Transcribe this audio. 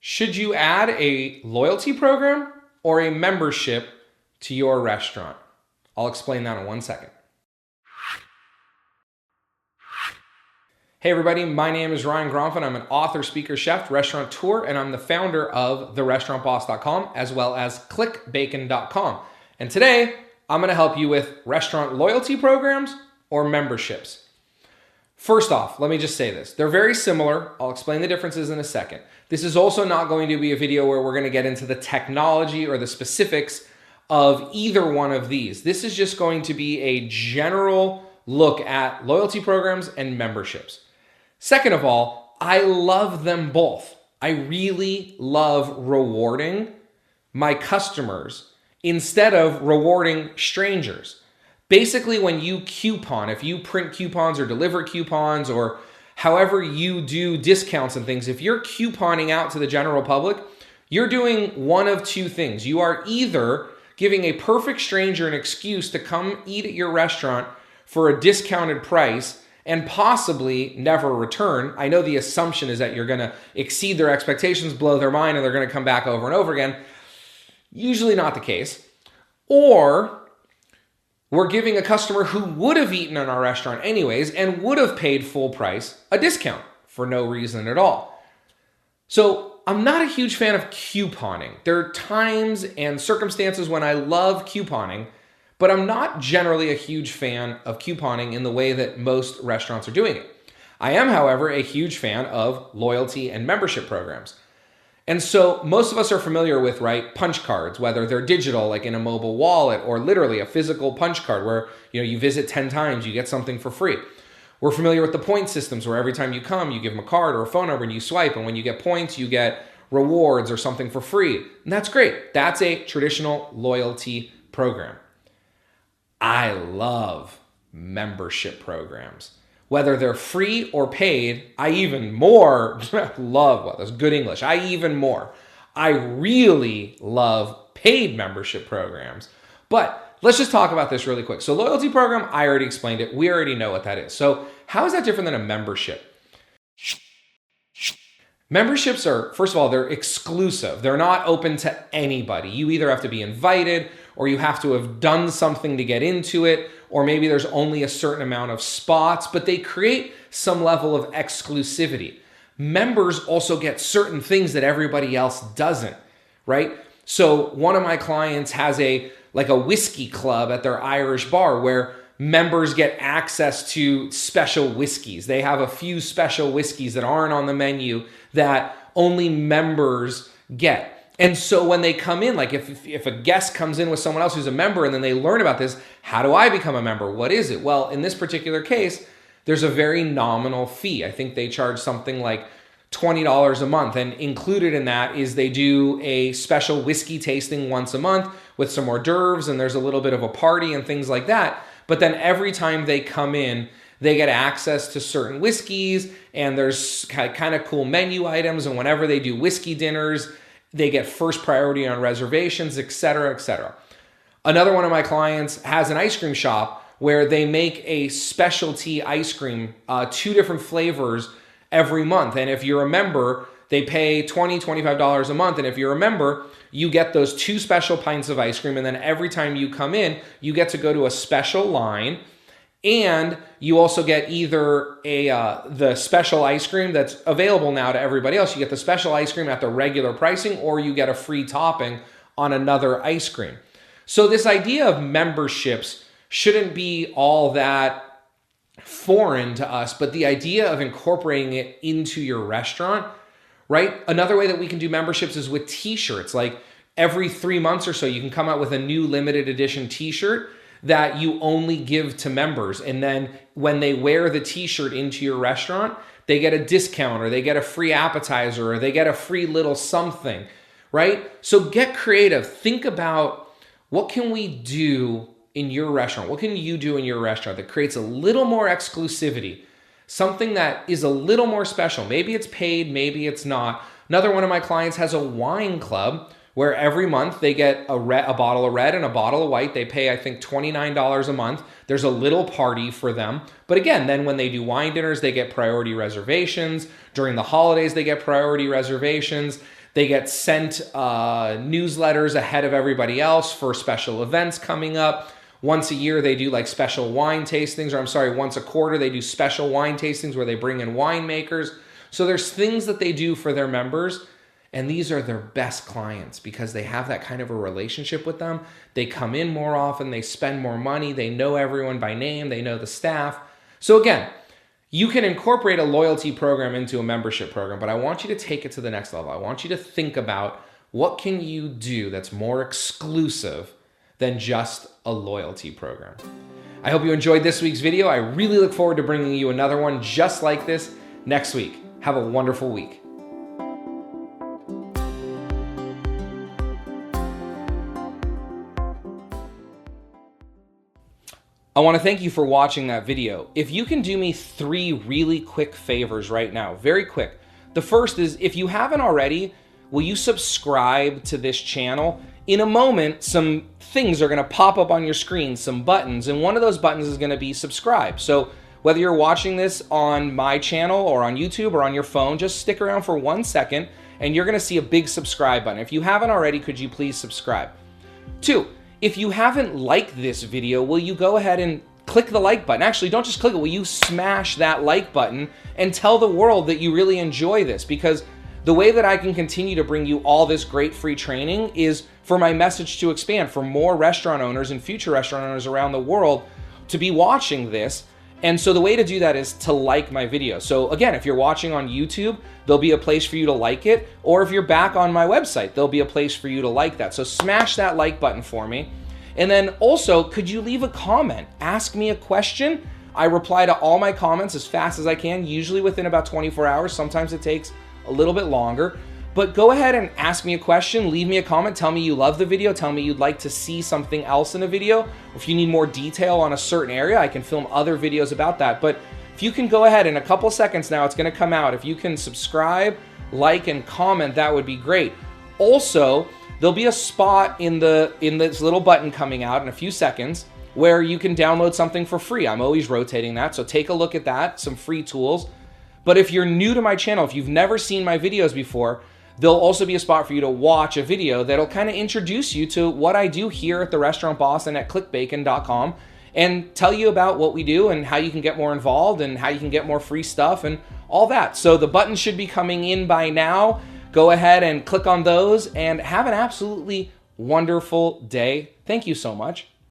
Should you add a loyalty program or a membership to your restaurant? I'll explain that in 1 second. Hey everybody, my name is Ryan Gromfin. I'm an author, speaker, chef, restaurateur, and I'm the founder of therestaurantboss.com as well as clickbacon.com. And today, I'm gonna help you with restaurant loyalty programs or memberships. First off, let me just say this. They're very similar. I'll explain the differences in a second. This is also not going to be a video where we're going to get into the technology or the specifics of either one of these. This is just going to be a general look at loyalty programs and memberships. Second of all, I love them both. I really love rewarding my customers instead of rewarding strangers. Basically, when you coupon, if you print coupons or deliver coupons or however you do discounts and things, if you're couponing out to the general public, you're doing one of two things. You are either giving a perfect stranger an excuse to come eat at your restaurant for a discounted price and possibly never return. I know the assumption is that you're going to exceed their expectations, blow their mind, and they're going to come back over and over again. Usually not the case. Or we're giving a customer who would have eaten in our restaurant anyways and would have paid full price a discount for no reason at all. So I'm not a huge fan of couponing. There are times and circumstances when I love couponing, but I'm not generally a huge fan of couponing in the way that most restaurants are doing it. I am, however, a huge fan of loyalty and membership programs. And so most of us are familiar with, right, punch cards, whether they're digital, like in a mobile wallet, or literally a physical punch card where, you visit 10 times, you get something for free. We're familiar with the point systems where every time you come, you give them a card or a phone number and you swipe. And when you get points, you get rewards or something for free. And that's great. That's a traditional loyalty program. I love membership programs. Whether they're free or paid, I even more love, well, that's good English. I really love paid membership programs. But let's just talk about this really quick. So loyalty program, I already explained it. We already know what that is. So how is that different than a membership? Memberships are, first of all, they're exclusive. They're not open to anybody. You either have to be invited or you have to have done something to get into it, or maybe there's only a certain amount of spots, but they create some level of exclusivity. Members also get certain things that everybody else doesn't, right? So one of my clients has a whiskey club at their Irish bar where members get access to special whiskeys. They have a few special whiskeys that aren't on the menu that only members get. And so when they come in, like if a guest comes in with someone else who's a member and then they learn about this, how do I become a member? What is it? Well, in this particular case, there's a very nominal fee. I think they charge something like $20 a month. And included in that is they do a special whiskey tasting once a month with some hors d'oeuvres, and there's a little bit of a party and things like that. But then every time they come in, they get access to certain whiskeys, and there's kind of cool menu items. And whenever they do whiskey dinners, they get first priority on reservations, et cetera, et cetera. Another one of my clients has an ice cream shop where they make a specialty ice cream, 2 different flavors every month. And if you're a member, they pay $20, $25 a month. And if you're a member, you get those 2 special pints of ice cream. And then every time you come in, you get to go to a special line. And you also get either the special ice cream that's available now to everybody else. You get the special ice cream at the regular pricing, or you get a free topping on another ice cream. So this idea of memberships shouldn't be all that foreign to us, but the idea of incorporating it into your restaurant, right? Another way that we can do memberships is with t-shirts. Like every 3 months or so, you can come out with a new limited edition t-shirt that you only give to members. And then when they wear the t-shirt into your restaurant, they get a discount or they get a free appetizer or they get a free little something, right? So get creative. Think about what can we do in your restaurant? What can you do in your restaurant that creates a little more exclusivity? Something that is a little more special. Maybe it's paid, maybe it's not. Another one of my clients has a wine club where every month they get a bottle of red and a bottle of white. They pay, I think, $29 a month. There's a little party for them. But again, then when they do wine dinners, they get priority reservations. During the holidays, they get priority reservations. They get sent newsletters ahead of everybody else for special events coming up. Once a year, they do like special wine tastings, or I'm sorry, once a quarter, they do special wine tastings where they bring in winemakers. So there's things that they do for their members, and these are their best clients because they have that kind of a relationship with them. They come in more often, they spend more money, they know everyone by name, they know the staff. So again, you can incorporate a loyalty program into a membership program, but I want you to take it to the next level. I want you to think about what can you do that's more exclusive than just a loyalty program. I hope you enjoyed this week's video. I really look forward to bringing you another one just like this next week. Have a wonderful week. I want to thank you for watching that video. If you can do me 3 really quick favors right now, very quick. The first is, if you haven't already, will you subscribe to this channel? In a moment, some things are going to pop up on your screen, some buttons, and one of those buttons is going to be subscribe. So whether you're watching this on my channel or on YouTube or on your phone, just stick around for 1 second and you're going to see a big subscribe button. If you haven't already, could you please subscribe? 2, if you haven't liked this video, will you go ahead and click the like button? Actually, don't just click it. Will you smash that like button and tell the world that you really enjoy this? Because the way that I can continue to bring you all this great free training is for my message to expand, for more restaurant owners and future restaurant owners around the world to be watching this. And so the way to do that is to like my video. So again, if you're watching on YouTube, there'll be a place for you to like it. Or if you're back on my website, there'll be a place for you to like that. So smash that like button for me. And then also, could you leave a comment? Ask me a question. I reply to all my comments as fast as I can, usually within about 24 hours. Sometimes it takes a little bit longer. But go ahead and ask me a question, leave me a comment, tell me you love the video, tell me you'd like to see something else in a video. If you need more detail on a certain area, I can film other videos about that. But if you can go ahead in a couple seconds now, it's gonna come out. If you can subscribe, like, and comment, that would be great. Also, there'll be a spot in this little button coming out in a few seconds where you can download something for free. I'm always rotating that, so take a look at that, some free tools. But if you're new to my channel, if you've never seen my videos before, there'll also be a spot for you to watch a video that'll kind of introduce you to what I do here at the Restaurant Boss and at clickbacon.com and tell you about what we do and how you can get more involved and how you can get more free stuff and all that. So the buttons should be coming in by now. Go ahead and click on those and have an absolutely wonderful day. Thank you so much.